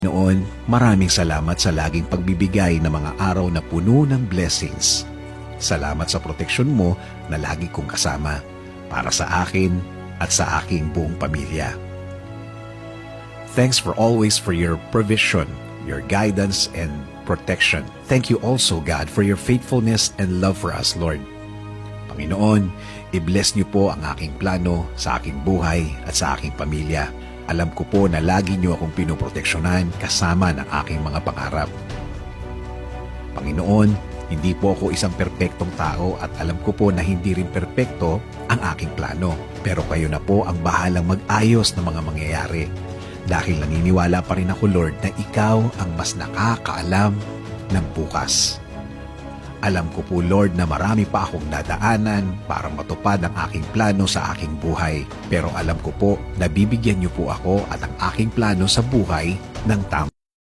Noon, maraming salamat sa laging pagbibigay ng mga araw na puno ng blessings. Salamat sa proteksyon mo na lagi kong kasama para sa akin at sa aking buong pamilya. Thanks for always for your provision, your guidance and protection. Thank you also, God, for your faithfulness and love for us, Lord. Panginoon, i-bless niyo po ang aking plano sa aking buhay at sa aking pamilya. Alam ko po na lagi niyo akong pinoproteksyonan kasama ng aking mga pangarap. Panginoon, hindi po ako isang perpektong tao at alam ko po na hindi rin perpekto ang aking plano. Pero kayo na po ang bahalang mag-ayos ng mga mangyayari. Dahil naniniwala pa rin ako, Lord, na ikaw ang mas nakakaalam ng bukas. Alam ko po, Lord, na marami pa akong nadaanan para matupad ang aking plano sa aking buhay. Pero alam ko po na bibigyan niyo po ako at ang aking plano sa buhay ng tamang